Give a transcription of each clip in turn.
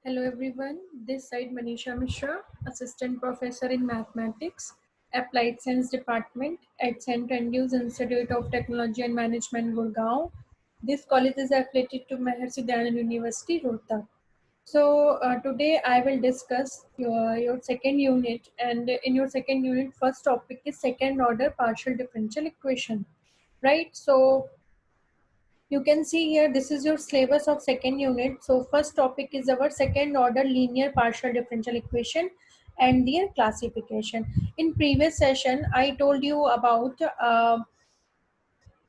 Hello everyone, this side Manisha Mishra, Assistant Professor in Mathematics, Applied Science Department at St. Andrews Institute of Technology and Management, Gurgaon. This college is affiliated to Maharishi Dayanand University, Rohtak. So today I will discuss your second unit, and in your second unit, first topic is second order partial differential equation, right? So you can see here, this is your syllabus of second unit. So first topic is our second order linear partial differential equation and their classification. In previous session, I told you about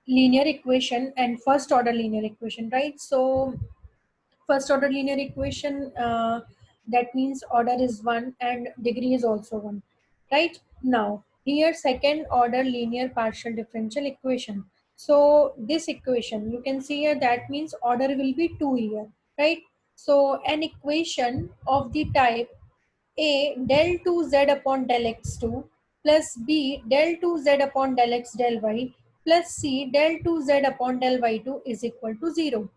linear equation and first order linear equation, right? So first order linear equation, that means order is 1 and degree is also 1, right? Now here second order linear partial differential equation. So this equation you can see here, that means order will be 2 here, right? So an equation of the type a del 2z upon del x2 plus b del 2z upon del x del y plus c del 2z upon del y2 is equal to 0.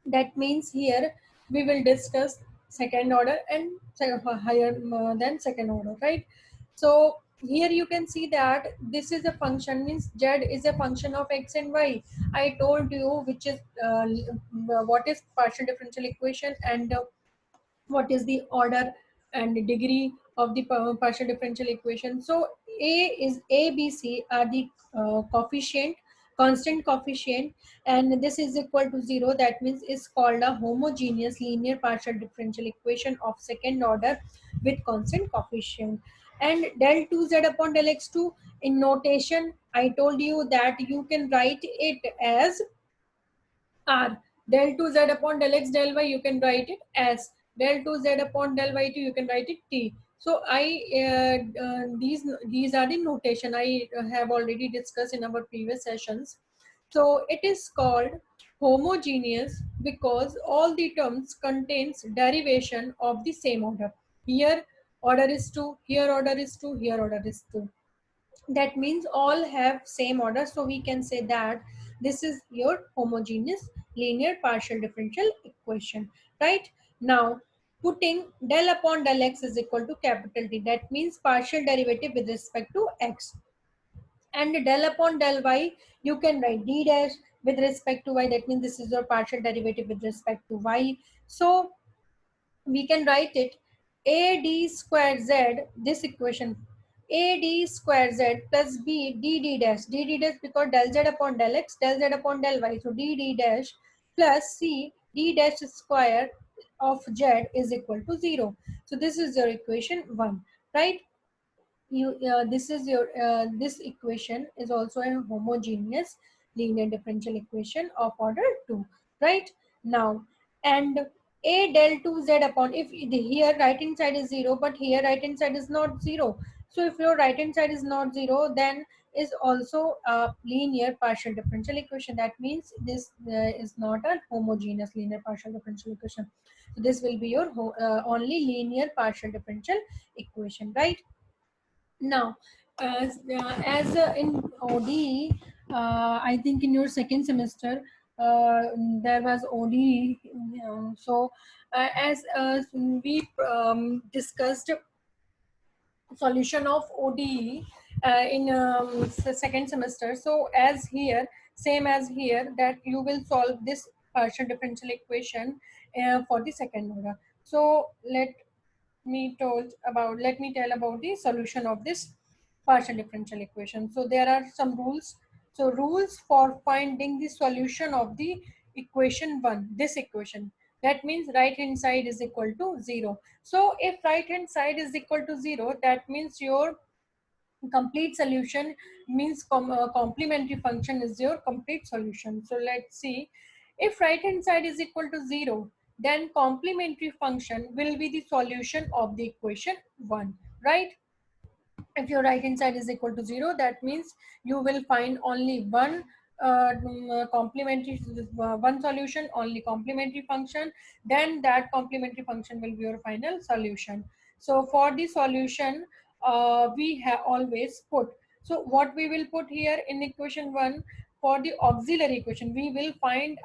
That means here we will discuss second order and higher than second order, right? So here you can see that this is a function, means z is a function of x and y. I told you which is what is partial differential equation and what is the order and the degree of the partial differential equation. So A, B, C are the coefficient, constant coefficient, and this is equal to 0. That means is called a homogeneous linear partial differential equation of second order with constant coefficient. And del 2z upon del x2, in notation I told you that you can write it as R. Del 2z upon del x del y, you can write it as del 2z upon del y2, you can write it t. So these are the notation I have already discussed in our previous sessions. So it is called homogeneous because all the terms contains derivation of the same order. Here order is 2, here order is 2, here order is 2. That means all have same order, so we can say that this is your homogeneous linear partial differential equation, right? Now putting del upon del x is equal to capital T, that means partial derivative with respect to x, and del upon del y you can write d dash with respect to y, that means this is your partial derivative with respect to y. So we can write it a d square z, this equation, a d square z plus b d dash because del z upon del x, del z upon del y, so d dash plus c d dash square of z is equal to 0. So this is your equation 1, right? You this is your this equation is also a homogeneous linear differential equation of order 2, right? Now and a del 2z upon, if here right hand side is 0 but here right hand side is not 0, so if your right hand side is not 0, then is also a linear partial differential equation. That means this is not a homogeneous linear partial differential equation. So this will be your only linear partial differential equation, right? Now, as in ODE, I think in your second semester there was ODE. As we discussed solution of ODE in the second semester. So as here, same as here, that you will solve this partial differential equation for the second order. So let me tell about the solution of this partial differential equation. So there are some rules. So rules for finding the solution of the equation 1, this equation, that means right hand side is equal to 0. So if right hand side is equal to 0, that means your complete solution, means complementary function is your complete solution. So let's see, if right hand side is equal to 0, then complementary function will be the solution of the equation 1, right? If your right hand side is equal to 0, that means you will find only one complementary one solution, only complementary function, then that complementary function will be your final solution. So for the solution we have always put, so what we will put here in equation 1, for the auxiliary equation we will find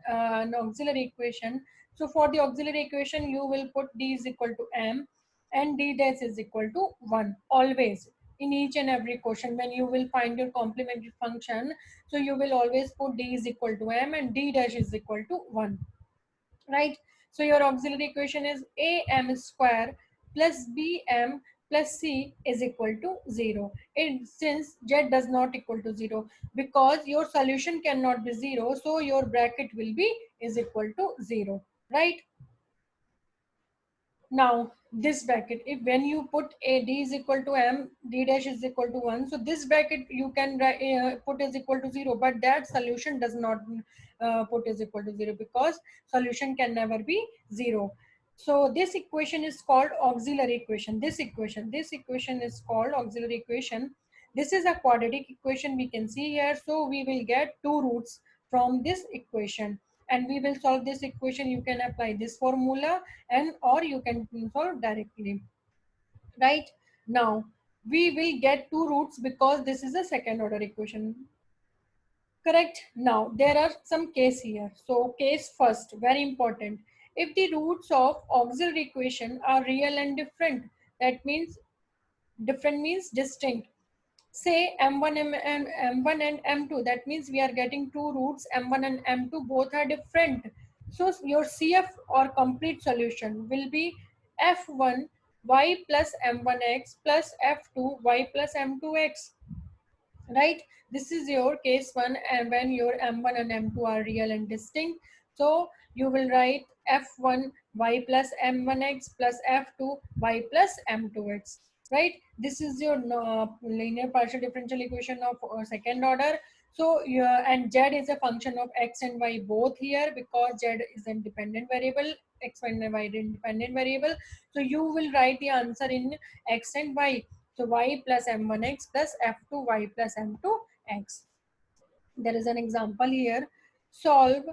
an auxiliary equation So for the auxiliary equation, you will put d is equal to m and d dash is equal to 1 always. In each and every question, when you will find your complementary function, so you will always put d is equal to m and d dash is equal to 1, right? So your auxiliary equation is am square plus bm plus c is equal to 0. Since z does not equal to 0, because your solution cannot be 0, so your bracket will be is equal to 0, right? Now this bracket, if when you put a d is equal to m, d dash is equal to 1, so this bracket you can put is equal to 0, but that solution does not put is equal to 0, because solution can never be 0. So this equation is called auxiliary equation. This equation is called auxiliary equation. This is a quadratic equation we can see here. So we will get two roots from this equation, and we will solve this equation. You can apply this formula, and or you can solve directly, right? Now we will get two roots because this is a second order equation, correct? Now there are some case here. So case first, very important. If the roots of auxiliary equation are real and different, that means different means distinct. Say m1 m1 and m2, that means we are getting two roots m1 and m2, both are different. So your cf or complete solution will be f1 y plus m1x plus f2 y plus m2x, right? This is your case one, and when your m1 and m2 are real and distinct, so you will write f1 y plus m1x plus f2 y plus m2x, right? This is your linear partial differential equation of second order. So and z is a function of x and y both here, because z is an independent variable, x and y independent variable. So you will write the answer in x and y. So y plus m1x plus f2 y plus m2x. There is an example here. Solve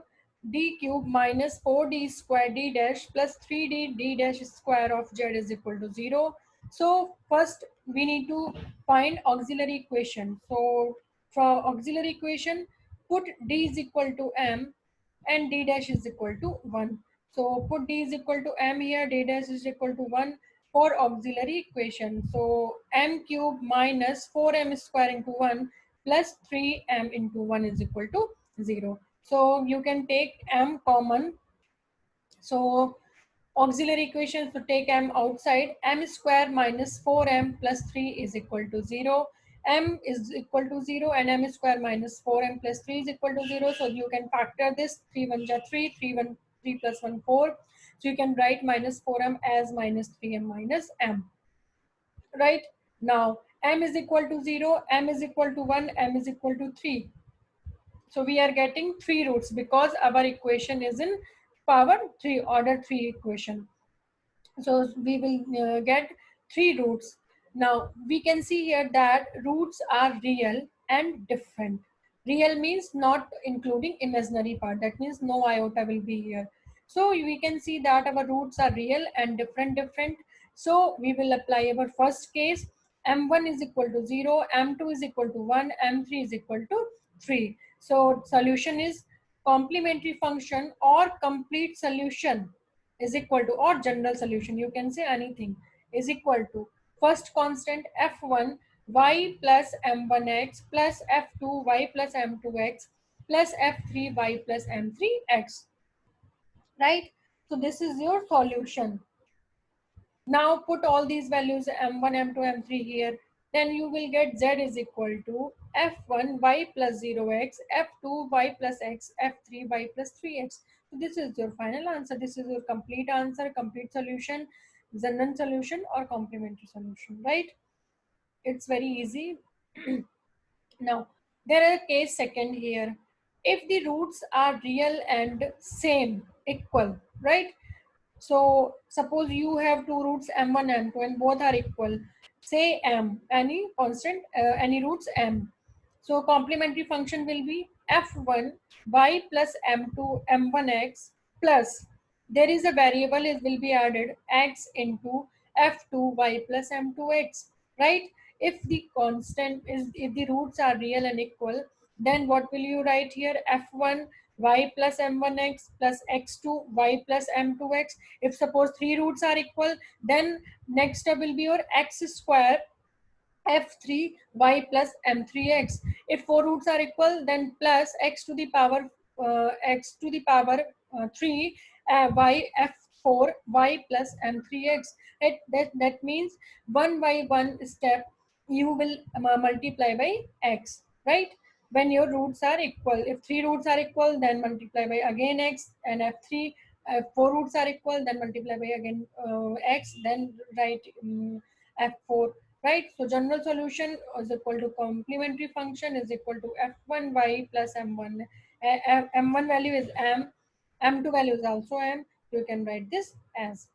d cube minus 4d square d dash plus 3d d dash square of z is equal to 0. So first we need to find auxiliary equation. So for auxiliary equation, put d is equal to m and d dash is equal to 1. So put d is equal to m here, d dash is equal to 1 for auxiliary equation. So m cube minus 4m square into 1 plus 3m into 1 is equal to 0. So you can take m common. So auxiliary equation, to take m outside, m square minus 4m plus 3 is equal to 0. M is equal to 0 and m square minus 4m plus 3 is equal to 0. So you can factor this, 3 1 ja 3, 3 1 3 plus 1 4. So you can write minus 4m as minus 3m minus m, right? Now m is equal to 0, m is equal to 1, m is equal to 3. So we are getting three roots because our equation is in power 3, order 3 equation. So we will get three roots. Now we can see here that roots are real and different. Real means not including imaginary part, that means no iota will be here. So we can see that our roots are real and different. So we will apply our first case. M1 is equal to 0, M2 is equal to 1, M3 is equal to 3. So solution is complementary function or complete solution is equal to, or general solution, you can say anything, is equal to first constant f1 y plus m1x plus f2 y plus m2x plus f3 y plus m3x, right? So this is your solution. Now put all these values m1 m2 m3 here, then you will get z is equal to f1 y plus 0x, f2 y plus x, f3 y plus 3x. So this is your final answer. This is your complete answer, complete solution, general solution or complementary solution, right? It's very easy. Now there are case second here. If the roots are real and same, equal, right? So suppose you have two roots m1 m2 and both are equal. Say m, any constant, any roots m. So complementary function will be f1 y plus m2 m1x plus, there is a variable, it will be added, x into f2 y plus m2x, right? If the constant is, if the roots are real and equal, then what will you write here? F1 y plus m1x plus x2 y plus m2x. If suppose three roots are equal, then next step will be your x square f3 y plus m3x. If four roots are equal, then plus x to the power 3 y f4 y plus m3x. That means one by one step you will multiply by x, right? When your roots are equal, if three roots are equal, then multiply by again x, and f3 four roots are equal, then multiply by again x, then write f4, right? So general solution is equal to complementary function is equal to f1y plus m1. M1 value is m, m2 value is also m. So you can write this as,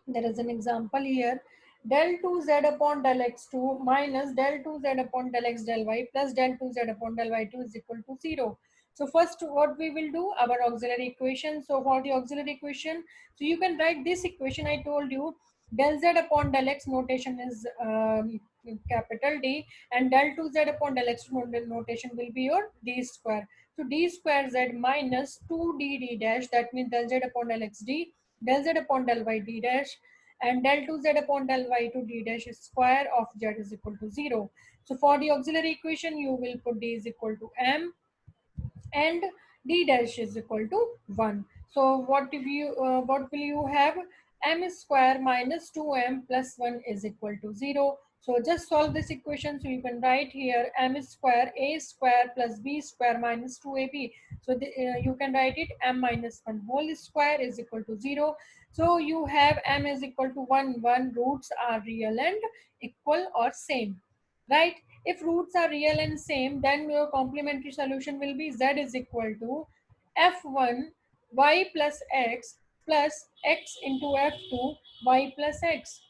there is an example here, del 2z upon del x2 minus del 2z upon del x del y plus del 2z upon del y2 is equal to 0. So first what we will do, our auxiliary equation. So for the auxiliary equation, so you can write this equation. I told you del z upon del x notation is capital D, and del 2z upon del x notation will be your d square. So d square z minus 2d d dash, that means del z upon del x d, del z upon del y d dash, and del 2z upon del y2 d dash square of z is equal to 0. So for the auxiliary equation, you will put d is equal to m and d dash is equal to 1. So what will you have? M square minus 2m plus 1 is equal to 0. So just solve this equation. So you can write here m square a square plus b square minus 2ab. So you can write it m minus 1 whole square is equal to 0. So you have m is equal to 1, 1 roots are real and equal or same, right? If roots are real and same, then your complementary solution will be z is equal to f1 y plus x into f2 y plus x,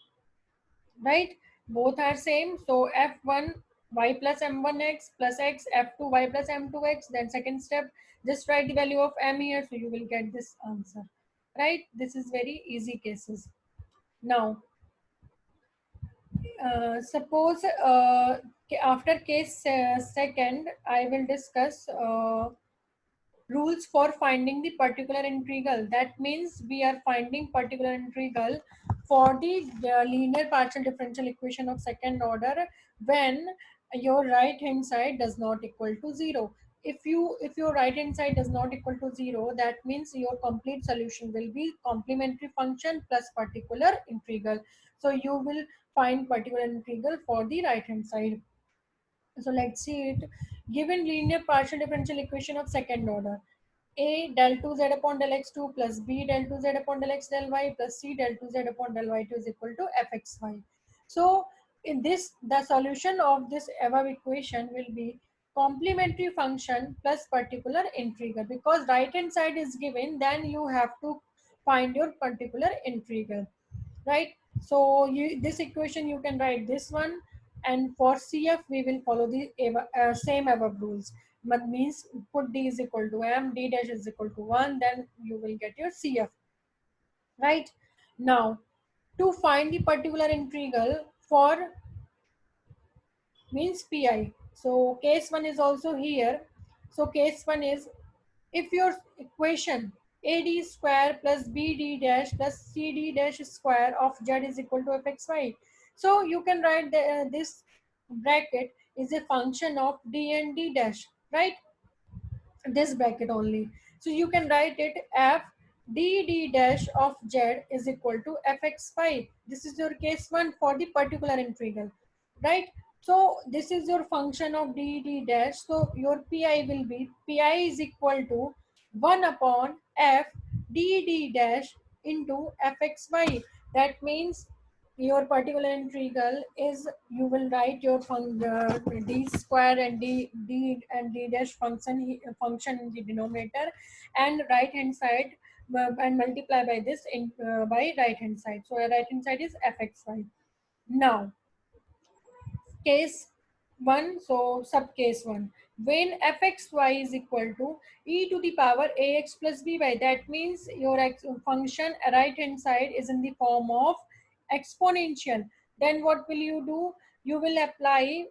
right? Both are same. So f1 y plus m1x plus x, f2 y plus m2x. Then second step, just write the value of m here, so you will get this answer, right? This is very easy cases. Now suppose after case second, I will discuss rules for finding the particular integral. That means we are finding particular integral for the linear partial differential equation of second order when your right hand side does not equal to 0. If your right hand side does not equal to 0, that means your complete solution will be complementary function plus particular integral. So you will find particular integral for the right hand side. So let's see it. Given linear partial differential equation of second order, a del 2z upon del x2 plus b del 2z upon del x del y plus c del 2z upon del y2 is equal to fxy. So in this, the solution of this above equation will be complementary function plus particular integral. Because right hand side is given, then you have to find your particular integral, right? So this equation you can write this one, and for CF we will follow the same above rules. But means put d is equal to m, d dash is equal to 1, then you will get your CF, right? Now to find the particular integral for means pi. So case 1 is also here. So case 1 is, if your equation AD square plus BD dash plus CD dash square of Z is equal to fxy. So you can write this bracket is a function of D and D dash, right? This bracket only. So you can write it f dd dash of z is equal to fxy. This is your case 1 for the particular integral, right? So this is your function of dd dash. So your pi will be, pi is equal to 1 upon f dd dash into fxy. That means your particular integral is, you will write your d square and d dash function in the denominator, and right hand side and multiply by this in by right hand side. So right hand side is fxy. Now case 1, so sub case 1, when fxy is equal to e to the power ax plus by, that means your function right hand side is in the form of exponential. Then what will you do? You will apply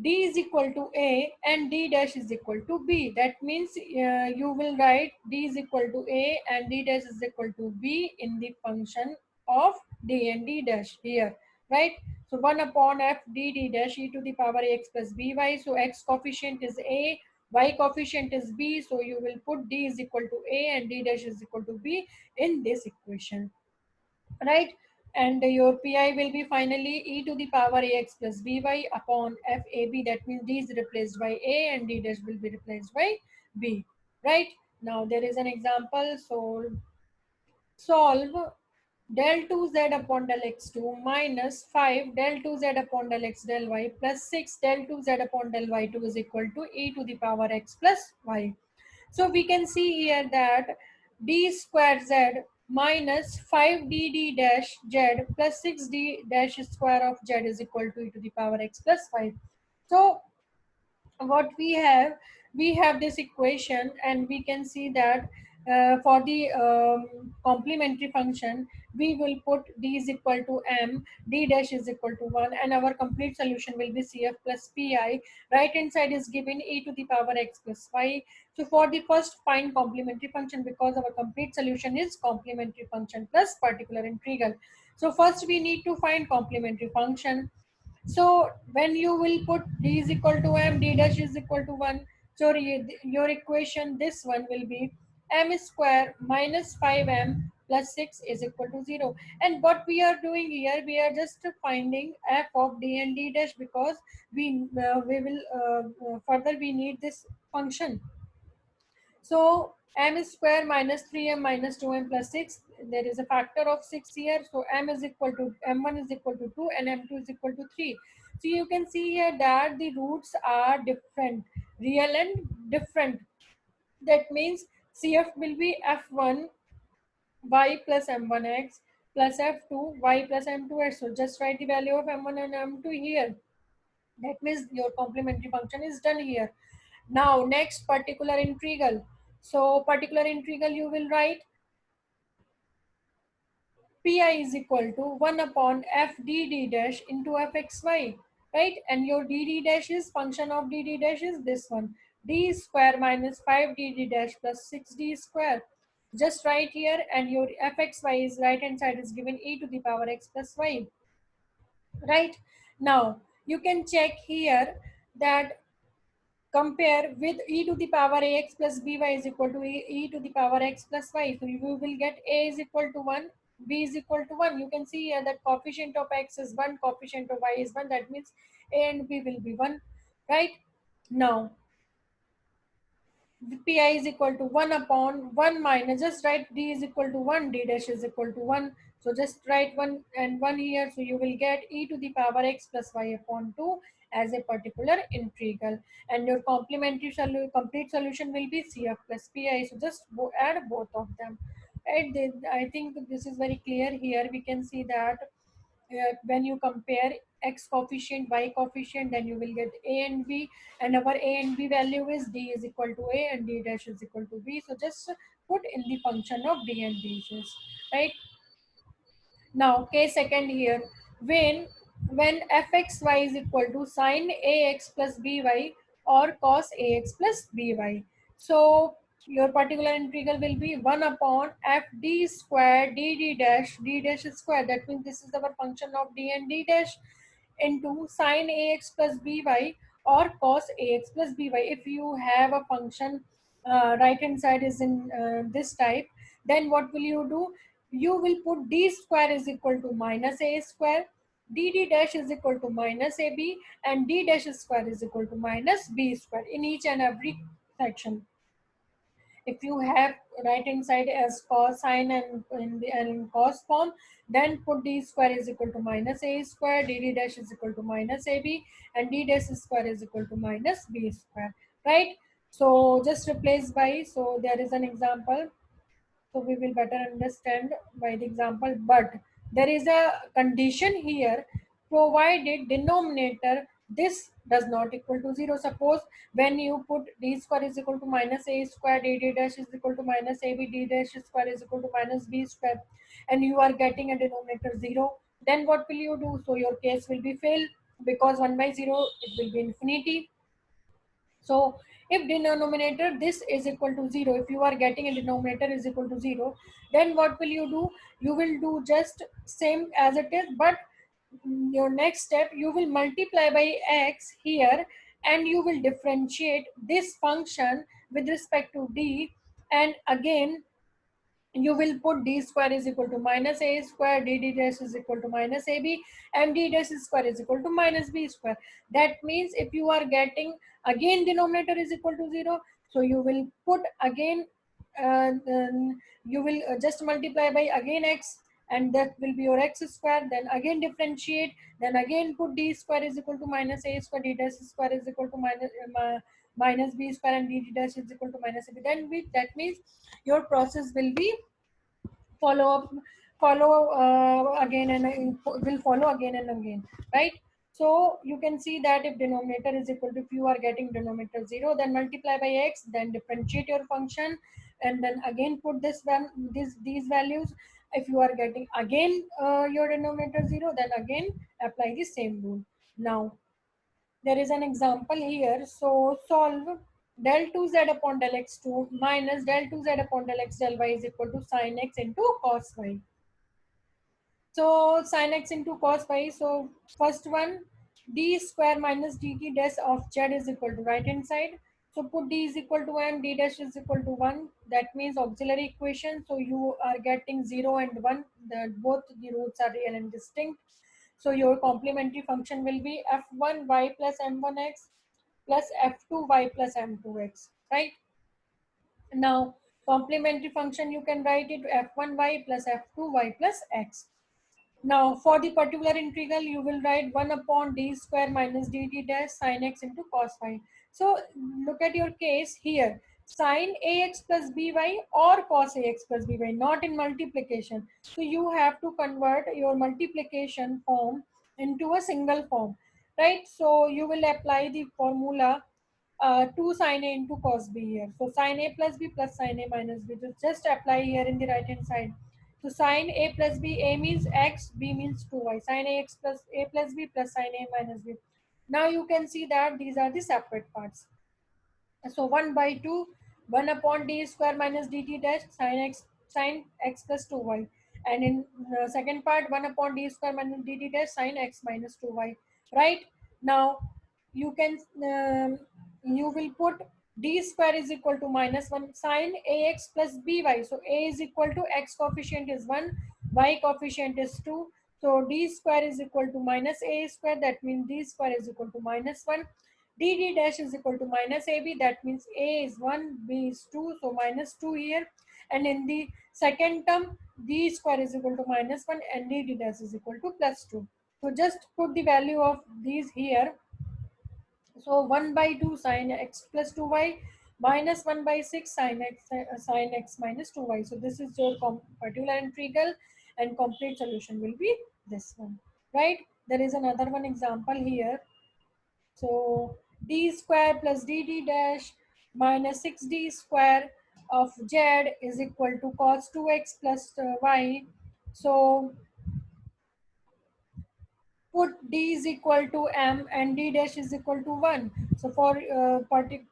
d is equal to a and d dash is equal to b. That means you will write d is equal to a and d dash is equal to b in the function of d and d dash here, right? So 1 upon f d d dash e to the power ax plus by. So x coefficient is a, y coefficient is b. So you will put d is equal to a and d dash is equal to b in this equation, right? And your pi will be finally e to the power ax plus by upon fab. That means d is replaced by a and d dash will be replaced by b, right? Now there is an example. So solve del 2z upon del x2 minus 5 del 2z upon del x del y plus 6 del 2z upon del y2 is equal to e to the power x plus y. So we can see here that d square z minus 5d d dash z plus 6d dash square of z is equal to e to the power x plus 5. So what we have this equation, and we can see that for the complementary function we will put d is equal to m, d dash is equal to 1, and our complete solution will be cf plus pi. Right hand side is given e to the power x plus y. So for the first, find complementary function, because our complete solution is complementary function plus particular integral. So first we need to find complementary function. So when you will put d is equal to m, d dash is equal to 1. So your equation, this one will be m square minus 5m plus 6 is equal to 0. And what we are doing here, we are just finding f of d and d dash, because we will further we need this function. So m square minus 3m minus 2m plus 6. There is a factor of 6 here. So m is equal to m1 is equal to 2 and m2 is equal to 3. So you can see here that the roots are different, real and different. That means CF will be f1 y plus m1x plus f2 y plus m2x. So just write the value of m1 and m2 here. That means your complementary function is done here. Now next, particular integral. So particular integral you will write pi is equal to 1 upon f dd dash into fxy, right? And your dd dash is function of dd dash is this one, d square minus 5 dd dash plus 6d square. Just write here, and your fxy is right hand side is given e to the power x plus y, right? Now you can check here that compare with e to the power ax plus by is equal to e to the power x plus y. So you will get a is equal to 1, b is equal to 1. You can see here that coefficient of x is 1, coefficient of y is 1. That means a and b will be 1, right? Now pi is equal to 1 upon 1 minus, just write d is equal to 1, d dash is equal to 1. So just write 1 and 1 here. So you will get e to the power x plus y upon 2 as a particular integral. And your complementary complete solution will be cf plus pi. So just add both of them. And I think this is very clear here. We can see that when you compare x coefficient, y coefficient, then you will get a and b, and our a and b value is d is equal to a and d dash is equal to b. So just put in the function of d and d dash, right? Now case second here, when fxy is equal to sine ax plus by or cos ax plus by. So your particular integral will be 1 upon f d square d dash square. That means this is our function of d and d dash into sine ax plus by or cos ax plus by. If you have a function right hand side is in this type, then what will you do? You will put d square is equal to minus a square, dd dash is equal to minus ab, and d dash square is equal to minus b square in each and every section. If you have right hand side as cos sine and in cos form, then put d square is equal to minus a square, dd dash is equal to minus ab, and d dash square is equal to minus b square, right? So just replace by. So there is an example, so we will better understand by the example. But there is a condition here, provided denominator this does not equal to 0. Suppose when you put d square is equal to minus a square, d dash is equal to minus ab, d dash square is equal to minus b square, and you are getting a denominator 0, then what will you do? So your case will be fail. because 1 by 0 it will be infinity. So if denominator this is equal to 0, if you are getting a denominator is equal to 0, then what will you do? You will do just same as it is, but your next step you will multiply by x here, and you will differentiate this function with respect to d, and again you will put d square is equal to minus a square, dd dash is equal to minus ab, and d dash square is equal to minus b square. That means if you are getting again denominator is equal to 0, so you will put again, then you will just multiply by again x, and that will be your x square, then again differentiate, then again put d square is equal to minus a square, d dash square is equal to minus b square, and dd dash is equal to minus ab. Then that means your process will be follow up follow again and will follow again and again, right? So you can see that if denominator is equal to, if you are getting denominator 0, then multiply by x, then differentiate your function, and then again put these values. If you are getting again your denominator 0, then again apply the same rule. Now there is an example here. So solve del 2z upon del x2 minus del 2z upon del x del y is equal to sin x into cos y. So sin x into cos y. So first one, d square minus dt dash of z is equal to right hand side. So put d is equal to m, d dash is equal to 1. That means auxiliary equation. So you are getting 0 and 1. Both the roots are real and distinct. So your complementary function will be f1y plus m1x plus f2y plus m2x, right? Now complementary function you can write it f1y plus f2y plus x. Now, for the particular integral, you will write 1 upon d square minus dt dash sin x into cos y. So, look at your case here. Sin ax plus by or cos ax plus by, not in multiplication. So, you have to convert your multiplication form into a single form, right? So, you will apply the formula 2 sin a into cos b here. So, sin a plus b plus sin a minus b. Just apply here in the right hand side. So sin a plus b, a means x, b means 2y. Sin ax plus a plus b plus sin a minus b. Now you can see that these are the separate parts. So 1 by 2, 1 upon d square minus dt dash sin x plus 2y. And in the second part, 1 upon d square minus dt dash sin x minus 2y. Right? Now you can you will put d square is equal to minus 1 sin ax plus by. So a is equal to x coefficient is 1, y coefficient is 2. So d square is equal to minus a square. That means d square is equal to minus 1. dd dash is equal to minus ab. That means a is 1, b is 2. So minus 2 here. And in the second term, d square is equal to minus 1 and dd dash is equal to plus 2. So just put the value of these here. So 1 by 2 sin x plus 2y minus 1 by 6 sin x minus 2y. So this is your particular integral, and complete solution will be this one, right? There is another one example here. So d square plus dd dash minus 6d square of z is equal to cos 2x plus y. So put d is equal to m and d dash is equal to 1. So for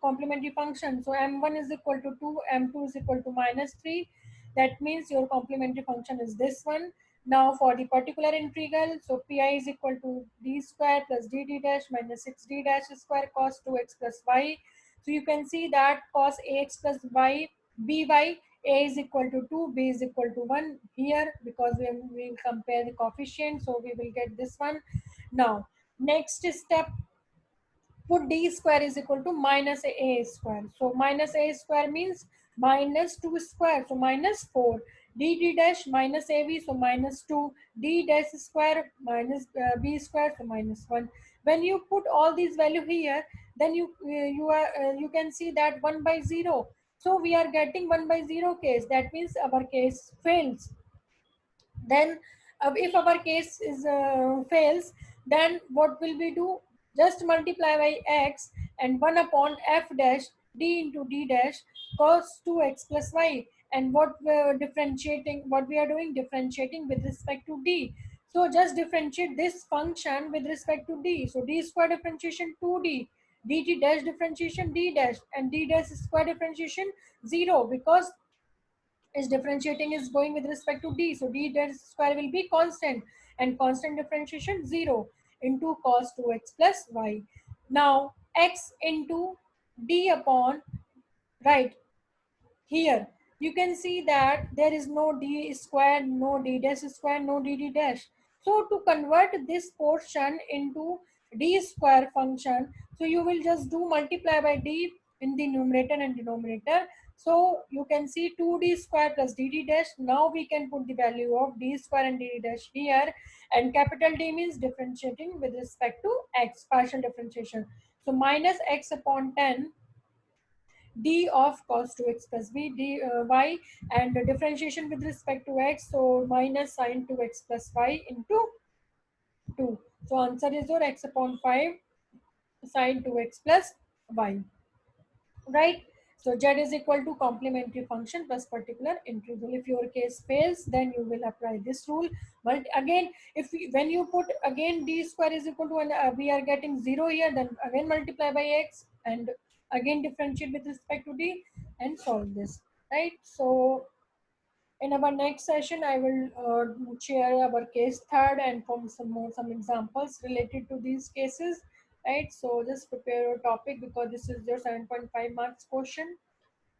complementary function, so m1 is equal to 2, m2 is equal to minus 3. That means your complementary function is this one. Now for the particular integral, so pi is equal to d square plus dd dash minus 6d dash square cos 2x plus y. So you can see that cos ax plus y by a is equal to 2, b is equal to 1 here, because we will compare the coefficient, so we will get this one. Now next step, put d square is equal to minus a square. So minus a square means minus 2 square, so minus 4. dd dash minus ab, so minus 2. d dash square minus b square, so minus 1. When you put all these value here, then you can see that 1 by 0. So we are getting 1 by 0 case. That means our case fails. Then if our case is fails, then what will we do? Just multiply by x and 1 upon f dash d into d dash cos 2x plus y. And what we are doing, differentiating with respect to d. So just differentiate this function with respect to d. So d square differentiation 2d, dt dash differentiation d dash, and d dash square differentiation 0, because is differentiating is going with respect to d. So d dash square will be constant, and constant differentiation 0 into cos 2x plus y. Now x into d upon, right, here you can see that there is no d square, no d dash square, no dd dash. So to convert this portion into d square function, so you will just do multiply by d in the numerator and denominator. So you can see 2d square plus dd dash. Now we can put the value of d square and dd dash here, and capital D means differentiating with respect to x, partial differentiation. So minus x upon 10 d of cos 2x plus b d y, and the differentiation with respect to x, so minus sine 2x plus y into 2. So answer is your x upon 5 sine 2x plus y, right? So z is equal to complementary function plus particular integral. If your case fails, then you will apply this rule. But again, if we, when you put again d square is equal to, and we are getting 0 here, then again multiply by x and again differentiate with respect to d and solve this, right? So in our next session, I will share our case third and from some examples related to these cases, right? So just prepare your topic because this is your 7.5 marks question.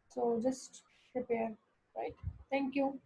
So just prepare, right? Thank you.